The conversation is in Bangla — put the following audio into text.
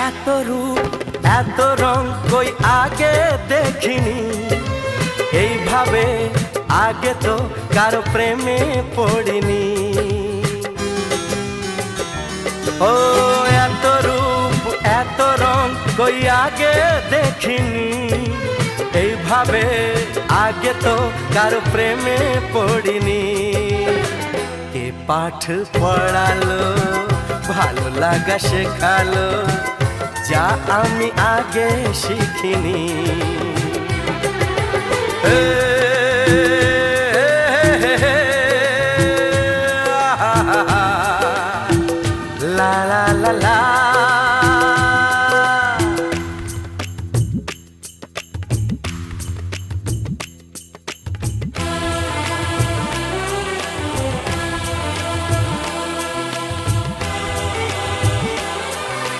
এত রূপ এত রং কই আগে দেখিনি, এইভাবে আগে তো কারো প্রেমে পড়িনি। ও এত রূপ এত রং কই আগে দেখিনি, এইভাবে আগে তো কারো প্রেমে পড়িনি। কে পাঠ পড়ালো, ভালো লাগা শেখালো, যা আমি আগে শিখিনি।